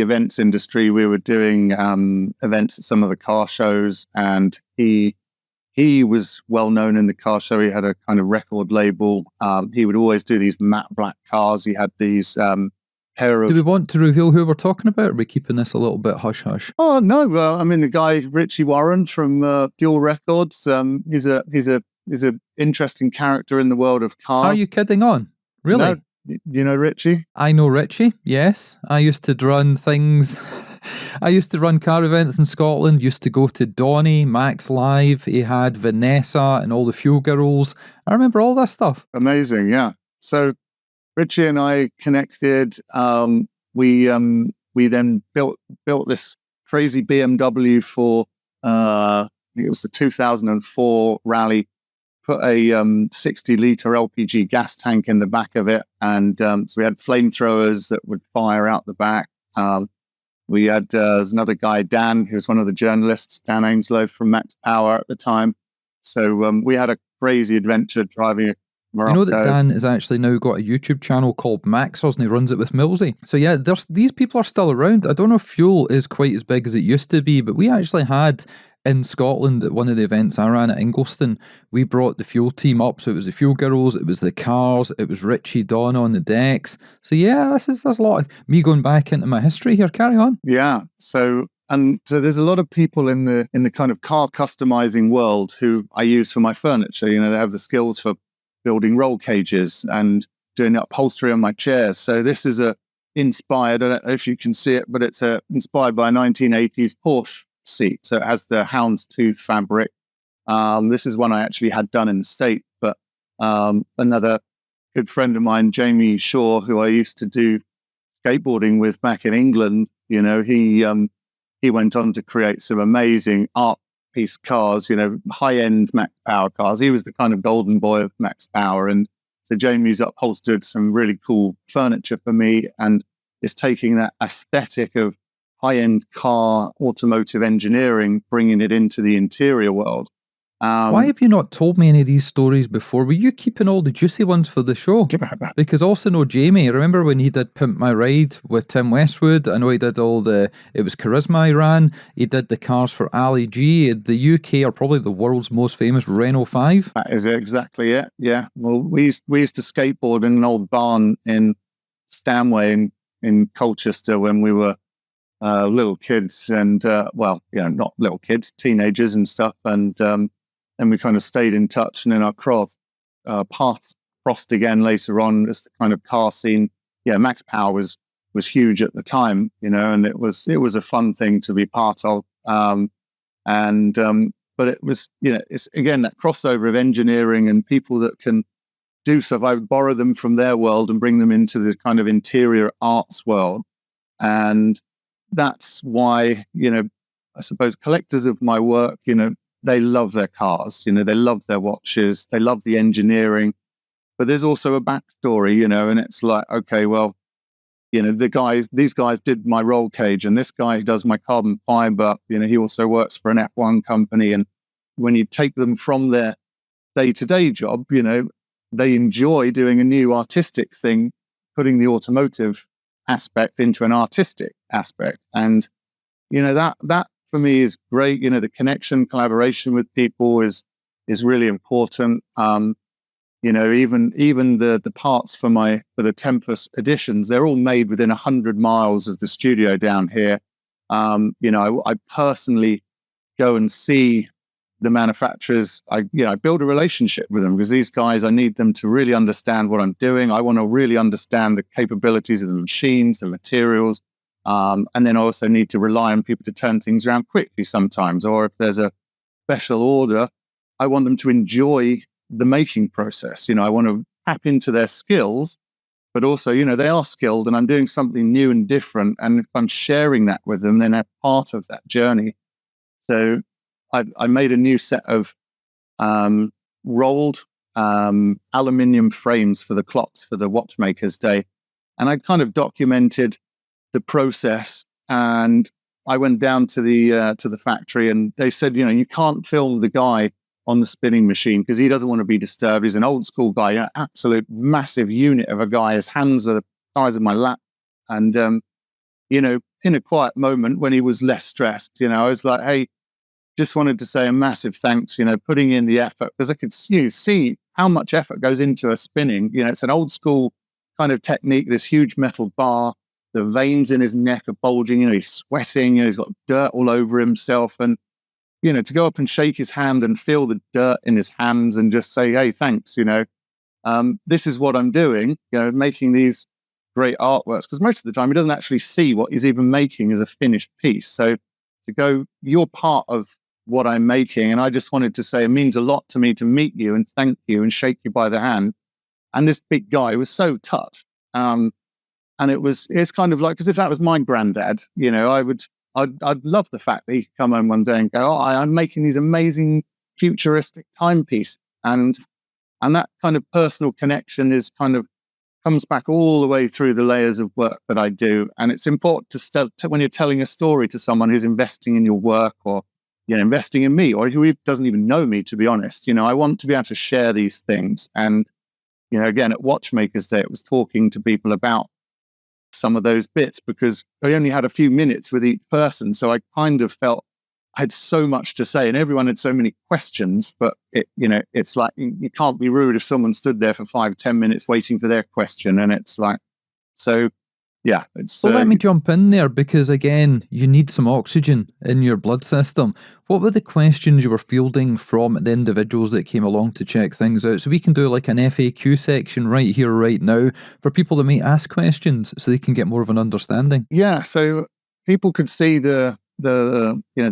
events industry. We were doing events at some of the car shows, and he was well known in the car show. He had a kind of record label. He would always do these matte black cars. He had these pair of... Do we want to reveal who we're talking about, or are we keeping this a little bit hush-hush? Oh, no. The guy, Richie Warren from Fuel Records, he's a interesting character in the world of cars. Are you kidding on? Really? You know Richie? I know Richie, yes. I used to run things. I used to run car events in Scotland, used to go to Donny, Max Live. He had Vanessa and all the Fuel Girls. I remember all that stuff. Amazing, yeah. So Richie and I connected. We then built this crazy BMW for I think it was the 2004 rally. Put a 60-liter LPG gas tank in the back of it, and so we had flamethrowers that would fire out the back. We had there's another guy, Dan, who was one of the journalists, Dan Ainslow from Max Power at the time. So we had a crazy adventure driving a Morocco. You know that Dan has actually now got a YouTube channel called Maxos, and he runs it with Millsy. So yeah, these people are still around. I don't know if Fuel is quite as big as it used to be, but we actually had in Scotland at one of the events I ran at Ingliston, we brought the Fuel team up. So it was the Fuel Girls, it was the cars, it was Richie, Donna on the decks. So yeah, there's a lot of me going back into my history here. Carry on. Yeah. So there's a lot of people in the kind of car customizing world who I use for my furniture. You know, they have the skills for building roll cages and doing the upholstery on my chairs. So this is inspired, I don't know if you can see it, but it's inspired by a 1980s Porsche seat. So it has the houndstooth fabric. This is one I actually had done in the States, but another good friend of mine, Jamie Shaw, who I used to do skateboarding with back in England, you know, he went on to create some amazing art piece cars, you know, high-end Max Power cars. He was the kind of golden boy of Max Power. And so Jamie's upholstered some really cool furniture for me and is taking that aesthetic of high-end car automotive engineering, bringing it into the interior world. Why have you not told me any of these stories before? Were you keeping all the juicy ones for the show? Because also know Jamie, remember when he did Pimp My Ride with Tim Westwood? I know he did it was Charisma he ran. He did the cars for Ali G. The UK are probably the world's most famous Renault 5. That is exactly it, yeah. Well, we used to skateboard in an old barn in Stanway in Colchester when we were little kids and, not little kids, teenagers and stuff. And we kind of stayed in touch, and then our paths crossed again later on as the kind of car scene. Yeah, Max Power was huge at the time, you know, and it was a fun thing to be part of. But it was, you know, it's again that crossover of engineering and people that can do stuff. I would borrow them from their world and bring them into the kind of interior arts world, and that's why, you know, I suppose collectors of my work, you know, they love their cars, you know, they love their watches, they love the engineering, but there's also a backstory, you know, and it's like, okay, well, you know, these guys did my roll cage, and this guy does my carbon fiber, you know, he also works for an F1 company. And when you take them from their day-to-day job, you know, they enjoy doing a new artistic thing, putting the automotive aspect into an artistic aspect. And, you know, that for me is great. You know, the connection, collaboration with people is really important. You know, even the parts for the Tempus editions, they're all made within 100 miles of the studio down here. You know, I personally go and see the manufacturers. I build a relationship with them because these guys, I need them to really understand what I'm doing. I want to really understand the capabilities of the machines, the materials. And then I also need to rely on people to turn things around quickly sometimes. Or if there's a special order, I want them to enjoy the making process. You know, I want to tap into their skills, but also, you know, they are skilled and I'm doing something new and different. And if I'm sharing that with them, then they're part of that journey. So I made a new set of rolled aluminium frames for the clocks for the Watchmakers Day. And I kind of documented the process, and I went down to the factory, and they said, you know, you can't film the guy on the spinning machine because he doesn't want to be disturbed. He's an old school guy, an absolute massive unit of a guy. His hands are the size of my lap. And, you know, in a quiet moment when he was less stressed, you know, I was like, hey, just wanted to say a massive thanks, you know, putting in the effort, because I could see how much effort goes into a spinning. You know, it's an old school kind of technique, this huge metal bar. The veins in his neck are bulging, you know, he's sweating, you know, he's got dirt all over himself. And, you know, to go up and shake his hand and feel the dirt in his hands and just say, hey, thanks, you know, this is what I'm doing, making these great artworks, because most of the time he doesn't actually see what he's even making as a finished piece. So to go, you're part of what I'm making, and I just wanted to say it means a lot to me to meet you and thank you and shake you by the hand. And this big guy was so touched. And it's kind of like, because if that was my granddad, I'd love the fact that he could come home one day and go, oh, I'm making these amazing futuristic timepieces. And that kind of personal connection comes back all the way through the layers of work that I do. And it's important to when you're telling a story to someone who's investing in your work, or investing in me, or who doesn't even know me, to be honest. I want to be able to share these things. And again, at Watchmakers Day, it was talking to people about some of those bits, because I only had a few minutes with each person. So I kind of felt I had so much to say, and everyone had so many questions, but it's like, you can't be rude if someone stood there for 5-10 minutes waiting for their question. And it's like, so yeah, Well, let me jump in there, because again, you need some oxygen in your blood system. What were the questions you were fielding from the individuals that came along to check things out? So we can do like an FAQ section right here, right now, for people that may ask questions so they can get more of an understanding. Yeah, so people could see the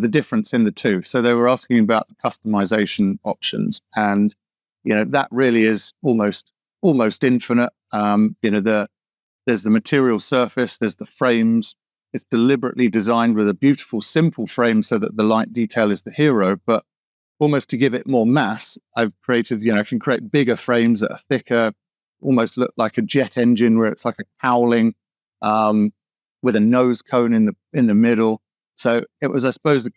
difference in the two. So they were asking about the customization options, and that really is almost infinite. There's the material surface, there's the frames. It's deliberately designed with a beautiful, simple frame so that the light detail is the hero. But almost to give it more mass, I've created, I can create bigger frames that are thicker, almost look like a jet engine, where it's like a cowling with a nose cone in the middle. So it was, I suppose, the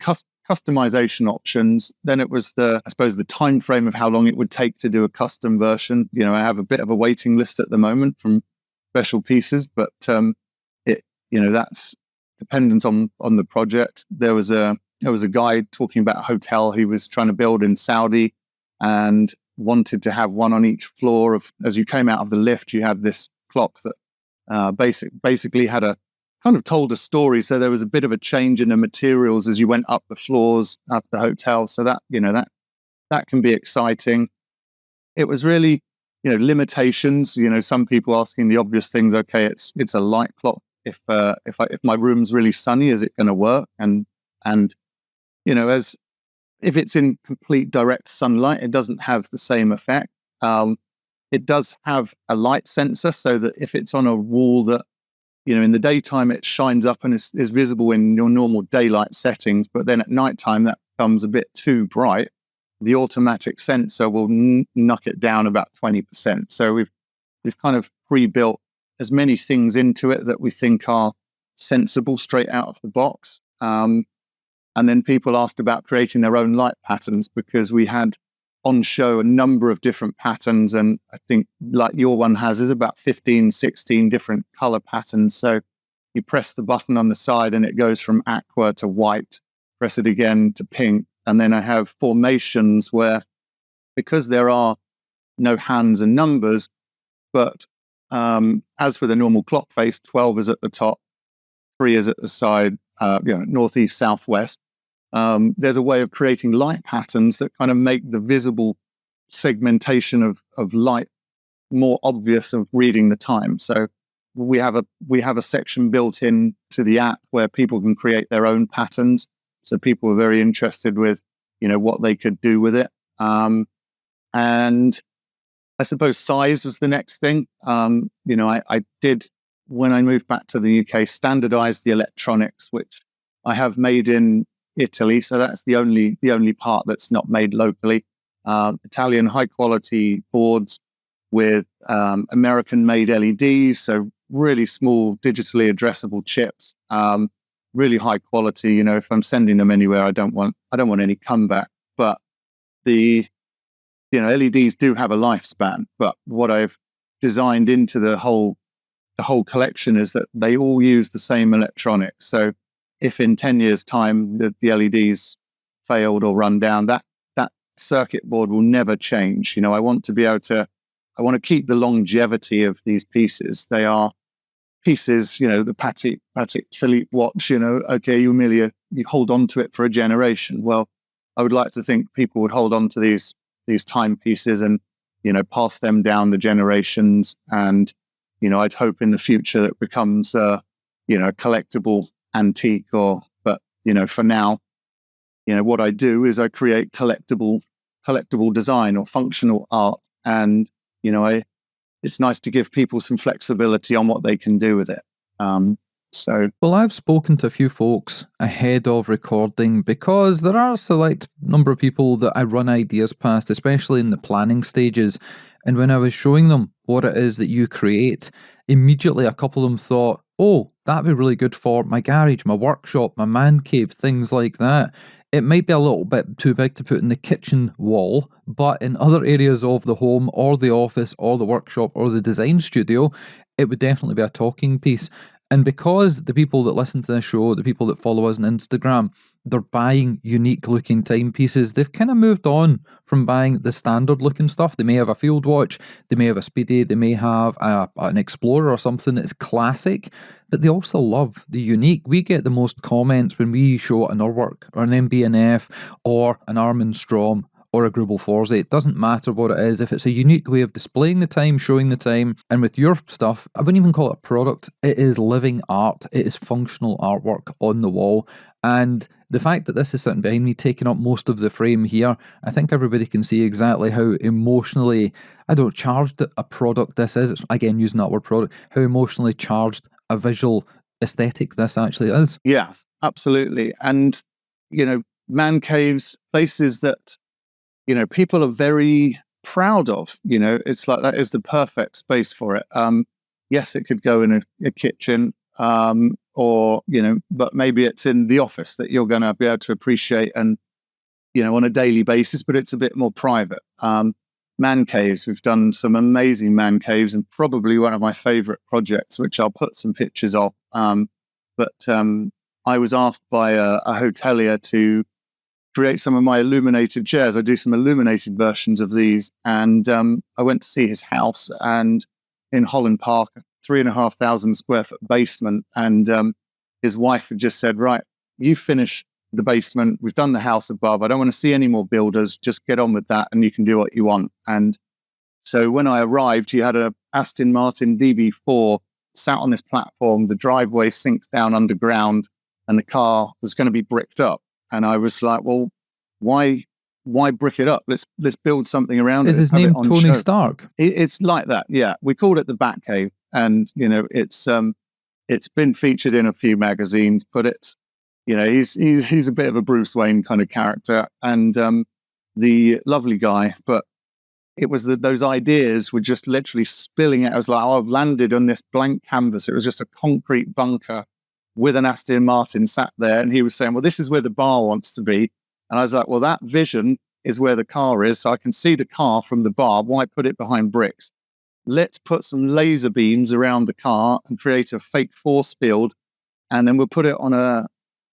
customization options. Then it was the time frame of how long it would take to do a custom version. I have a bit of a waiting list at the moment from special pieces, but that's dependent on the project. There was a guy talking about a hotel he was trying to build in Saudi, and wanted to have one on each floor. As you came out of the lift, you had this clock that basically had a kind of told a story. So there was a bit of a change in the materials as you went up the floors of the hotel. So that that can be exciting. It was really limitations. Some people asking the obvious things. Okay, it's a light clock. If my room's really sunny, is it going to work? And as if it's in complete direct sunlight, it doesn't have the same effect. It does have a light sensor, so that if it's on a wall that in the daytime it shines up and is visible in your normal daylight settings, but then at nighttime that becomes a bit too bright, the automatic sensor will knock it down about 20%. So we've kind of pre-built as many things into it that we think are sensible straight out of the box. And then people asked about creating their own light patterns, because we had on show a number of different patterns. And I think like your one is about 15, 16 different color patterns. So you press the button on the side and it goes from aqua to white, press it again to pink. And then I have formations where, because there are no hands and numbers, but as for the normal clock face, 12 is at the top, 3 is at the side, northeast, southwest. There's a way of creating light patterns that kind of make the visible segmentation of light more obvious of reading the time. So we have a section built in to the app where people can create their own patterns. So people were very interested with, what they could do with it. And I suppose size was the next thing. I did, when I moved back to the UK, standardize the electronics, which I have made in Italy. So that's the only part that's not made locally. Italian high quality boards with American-made LEDs, so really small, digitally addressable chips, really high quality. If I'm sending them anywhere, I don't want any comeback. But the LEDs do have a lifespan. But what I've designed into the whole collection is that they all use the same electronics. So if in 10 years' time the LEDs failed or run down, that circuit board will never change. I want to keep the longevity of these pieces. They are pieces, the Patek Philippe watch, okay, you hold on to it for a generation. Well, I would like to think people would hold on to these timepieces and, pass them down the generations. And, I'd hope in the future it becomes, a collectible antique but, for now, what I do is I create collectible design or functional art. And, it's nice to give people some flexibility on what they can do with it. Well, I've spoken to a few folks ahead of recording because there are a select number of people that I run ideas past, especially in the planning stages. And when I was showing them what it is that you create, immediately a couple of them thought, oh, that'd be really good for my garage, my workshop, my man cave, things like that. It might be a little bit too big to put in the kitchen wall, but in other areas of the home or the office or the workshop or the design studio, it would definitely be a talking piece. And because the people that listen to this show, the people that follow us on Instagram, they're buying unique looking timepieces, they've kind of moved on from buying the standard looking stuff. They may have a field watch, they may have a speedy, they may have an explorer or something that's classic, but they also love the unique. We get the most comments when we show an Urwork or an MB&F or an Armin Strom or a Grubel Forza. It doesn't matter what it is. If it's a unique way of displaying the time, showing the time, and with your stuff, I wouldn't even call it a product. It is living art. It is functional artwork on the wall. And the fact that this is sitting behind me, taking up most of the frame here, I think everybody can see exactly how emotionally, charged a product this is. It's, again, using that word product, how emotionally charged a visual aesthetic this actually is. Yeah, absolutely. And, man caves, places that, people are very proud of, it's like that is the perfect space for it. Yes, it could go in a kitchen, or, but maybe it's in the office that you're going to be able to appreciate and, on a daily basis, but it's a bit more private. Man caves, we've done some amazing man caves, and probably one of my favorite projects, which I'll put some pictures of. But I was asked by a hotelier to create some of my illuminated chairs. I do some illuminated versions of these. And I went to see his house and in Holland Park, 3,500 square foot basement. And his wife had just said, right, you finish the basement. We've done the house above. I don't want to see any more builders. Just get on with that and you can do what you want. And so when I arrived, he had a Aston Martin DB4 sat on this platform. The driveway sinks down underground and the car was going to be bricked up. And I was like, well, why brick it up? Let's build something around it. Is his name Tony Stark? It's like that, yeah. We called it the Batcave, and it's been featured in a few magazines. But it's he's a bit of a Bruce Wayne kind of character, and the lovely guy. But it was those ideas were just literally spilling out. I was like, I've landed on this blank canvas. It was just a concrete bunker with an Aston Martin sat there, and he was saying, well, this is where the bar wants to be. And I was like, well, that vision is where the car is, so I can see the car from the bar. Why put it behind bricks? Let's put some laser beams around the car and create a fake force field, and then we'll put it on a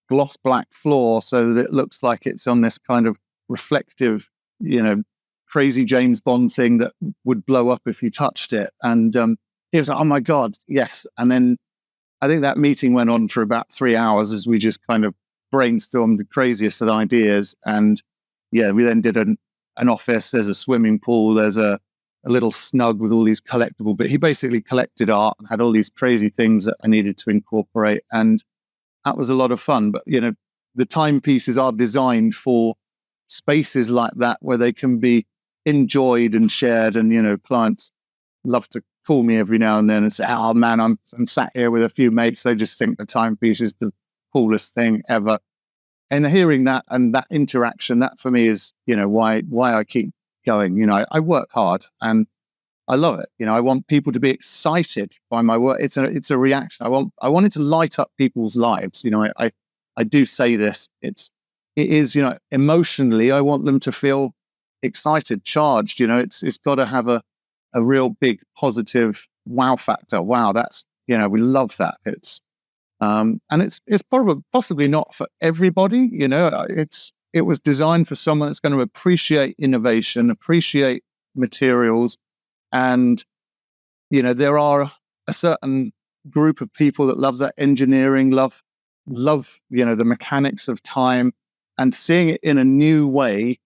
gloss black floor so that it looks like it's on this kind of reflective, crazy James Bond thing that would blow up if you touched it. And he was like, oh my God, yes. And then I think that meeting went on for about 3 hours as we just kind of brainstormed the craziest of ideas. And yeah, we then did an office. There's a swimming pool. There's a little snug with all these collectible, but he basically collected art and had all these crazy things that I needed to incorporate. And that was a lot of fun. But, the timepieces are designed for spaces like that where they can be enjoyed and shared. And, clients love to call me every now and then and say, oh man, I'm sat here with a few mates. They just think the timepiece is the coolest thing ever. And hearing that and that interaction, that for me is, why I keep going. I work hard and I love it. I want people to be excited by my work. It's a reaction. I want it to light up people's lives. I do say this. It is, emotionally, I want them to feel excited, charged. It's got to have a real big positive wow factor. Wow, that's we love that. It's and it's probably possibly not for everybody. It was designed for someone that's going to appreciate innovation, appreciate materials, and there are a certain group of people that love that engineering, love the mechanics of time, and seeing it in a new way.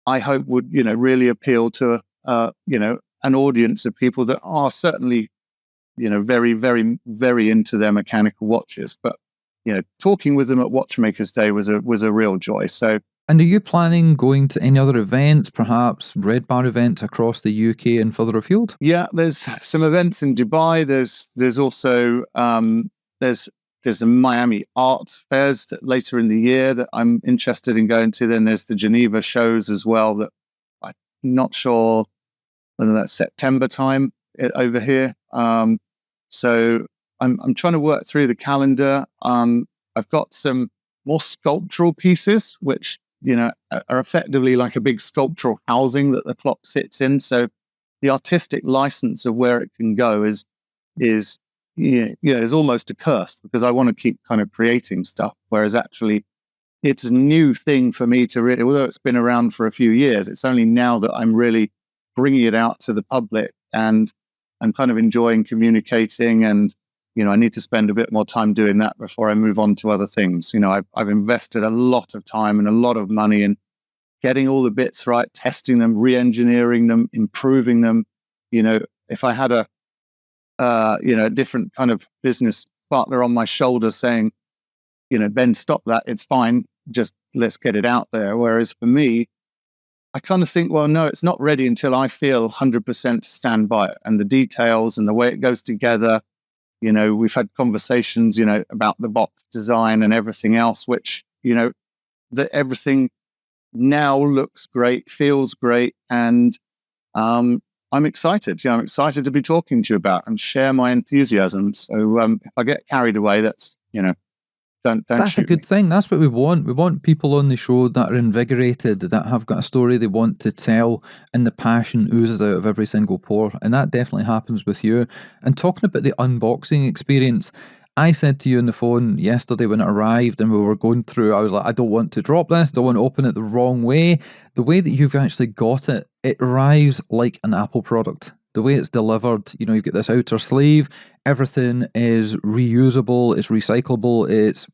I hope would really appeal to an audience of people that are certainly, very, very, very into their mechanical watches. But, talking with them at Watchmakers Day was a real joy. So, And are you planning going to any other events, perhaps Red Bar events across the UK and further afield? yeah, there's some events in Dubai. There's also there's the Miami art fairs that later in the year that I'm interested in going to. Then there's the Geneva shows as well that I'm not sure whether that's September time over here. So I'm trying to work through the calendar. I've got some more sculptural pieces, which are effectively like a big sculptural housing that the clock sits in. So the artistic license of where it can go is is almost a curse, because I want to keep kind of creating stuff. Whereas actually, it's a new thing for me to really, although it's been around for a few years, it's only now that I'm really bringing it out to the public, and I'm kind of enjoying communicating. And I need to spend a bit more time doing that before I move on to other things. I've invested a lot of time and a lot of money in getting all the bits right, testing them, re-engineering them, improving them. If I had a different kind of business partner on my shoulder saying, Ben, stop that, it's fine, just let's get it out there. Whereas for me, I kind of think, well, no, it's not ready until I feel 100% to stand by it, and the details and the way it goes together. We've had conversations, about the box design and everything else, which, that everything now looks great, feels great. And I'm excited. I'm excited to be talking to you about and share my enthusiasm. So if I get carried away, that's, don't That's a shoot me. good thing. That's what we want. We want people on the show that are invigorated, that have got a story they want to tell, and the passion oozes out of every single pore. And that definitely happens with you. And talking about the unboxing experience, I said to you on the phone yesterday when it arrived and we were going through, I was like, I don't want to drop this, don't want to open it the wrong way. The way that you've actually got it, it arrives like an Apple product. The way it's delivered, you've got this outer sleeve, everything is reusable, it's recyclable, it's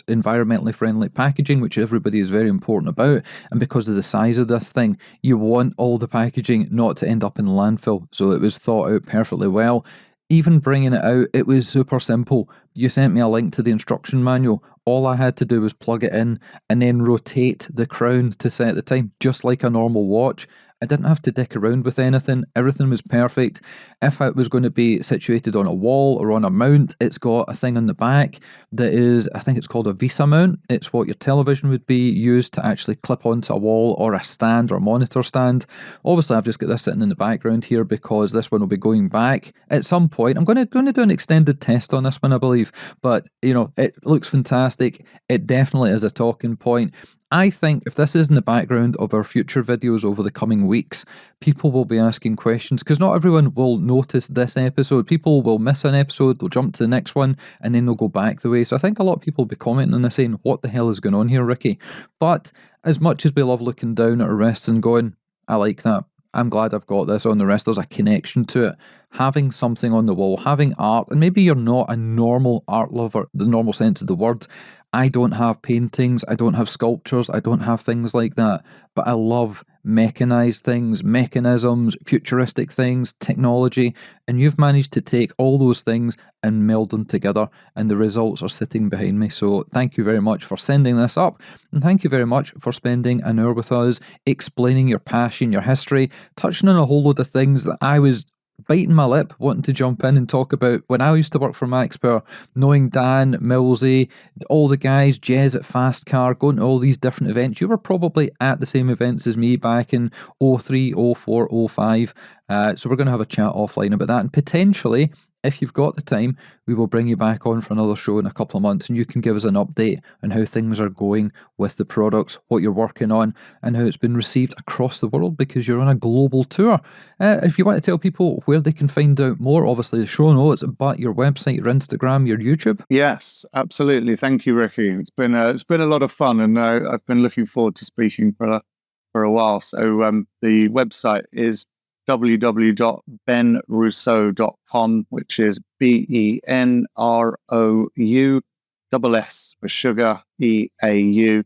environmentally friendly packaging, which everybody is very important about. And because of the size of this thing, you want all the packaging not to end up in the landfill. So it was thought out perfectly well. Even bringing it out, it was super simple. You sent me a link to the instruction manual. All I had to do was plug it in and then rotate the crown to set the time, just like a normal watch. I didn't have to dick around with anything. Everything was perfect. If it was going to be situated on a wall or on a mount, it's got a thing on the back that is, I think it's called a Visa mount. It's what your television would be used to actually clip onto a wall or a stand or a monitor stand. Obviously, I've just got this sitting in the background here because this one will be going back at some point. I'm going to do an extended test on this one, I believe. But, it looks fantastic. It definitely is a talking point. I think if this is in the background of our future videos over the coming weeks, people will be asking questions, because not everyone will notice this episode. People will miss an episode, they'll jump to the next one, and then they'll go back the way. So I think a lot of people will be commenting on this saying, what the hell is going on here, Ricky? But as much as we love looking down at our wrists and going, I like that, I'm glad I've got this on the wrist, there's a connection to it. Having something on the wall, having art, and maybe you're not a normal art lover, the normal sense of the word. I don't have paintings, I don't have sculptures, I don't have things like that, but I love mechanized things, mechanisms, futuristic things, technology, and you've managed to take all those things and meld them together, and the results are sitting behind me. So thank you very much for sending this up, and thank you very much for spending an hour with us, explaining your passion, your history, touching on a whole load of things that I was biting my lip, wanting to jump in and talk about when I used to work for Maxper, knowing Dan, Millsy, all the guys, Jez at Fast Car, going to all these different events. You were probably at the same events as me back in 03, 04, 05. So we're going to have a chat offline about that. And potentially, if you've got the time, we will bring you back on for another show in a couple of months, and you can give us an update on how things are going with the products, what you're working on, and how it's been received across the world, because you're on a global tour. If you want to tell people where they can find out more, obviously the show notes, but your website, your Instagram, your YouTube. Yes, absolutely. Thank you, Ricky. It's been a lot of fun, and I've been looking forward to speaking for a while. So the website is www.benrousseau.com, which is BENROU, double S for sugar, EAU.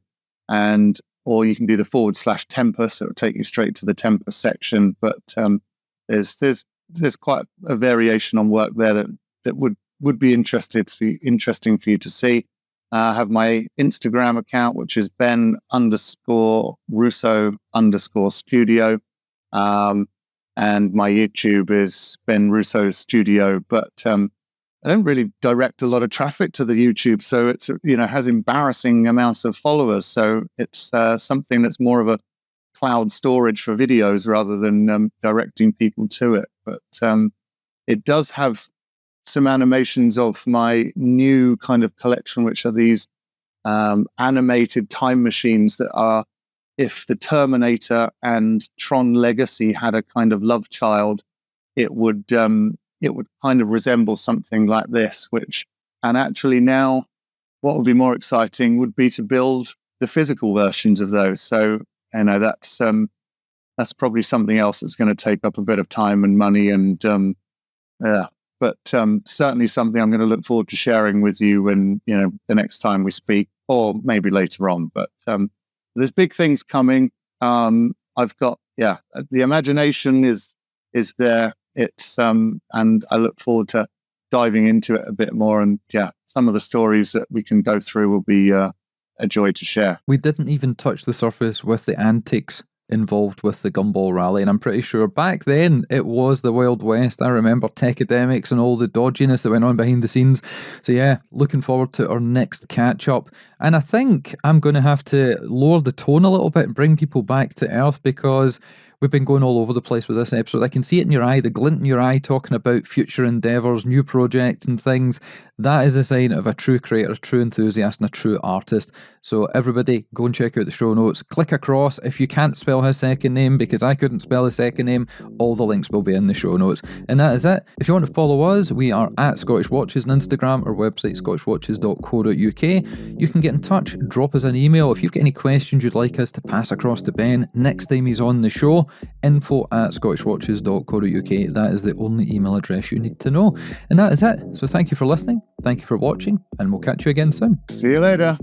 And or you can do the /Tempus. It will take you straight to the Tempus section. But there's quite a variation on work there that would be interesting for you to see. I have my Instagram account, which is Ben_Rousseau_studio. And my YouTube is Ben Rousseau Studio. But I don't really direct a lot of traffic to the YouTube, so it's has embarrassing amounts of followers. So it's something that's more of a cloud storage for videos rather than directing people to it. But it does have some animations of my new kind of collection, which are these animated time machines that are, if the Terminator and Tron Legacy had a kind of love child, it would kind of resemble something like this. And actually now, what would be more exciting would be to build the physical versions of those. So that's probably something else that's going to take up a bit of time and money, and but certainly something I'm going to look forward to sharing with you when the next time we speak, or maybe later on. But there's big things coming. I've got the imagination is there. It's and I look forward to diving into it a bit more. And some of the stories that we can go through will be a joy to share. We didn't even touch the surface with the antics involved with the Gumball Rally, and I'm pretty sure back then it was the Wild West. I remember techademics and all the dodginess that went on behind the scenes. So looking forward to our next catch up, and I think I'm going to have to lower the tone a little bit and bring people back to earth, because we've been going all over the place with this episode. I can see it in your eye, the glint in your eye, talking about future endeavours, new projects and things. That is a sign of a true creator, a true enthusiast, and a true artist. So everybody, go and check out the show notes. Click across. If you can't spell his second name, because I couldn't spell his second name, all the links will be in the show notes. And that is it. If you want to follow us, we are at Scottish Watches on Instagram. Our website, scottishwatches.co.uk. You can get in touch, drop us an email. If you've got any questions you'd like us to pass across to Ben next time he's on the show, info@scottishwatches.co.uk. That is the only email address you need to know. And that is it. So thank you for listening. Thank you for watching, and we'll catch you again soon. See you later.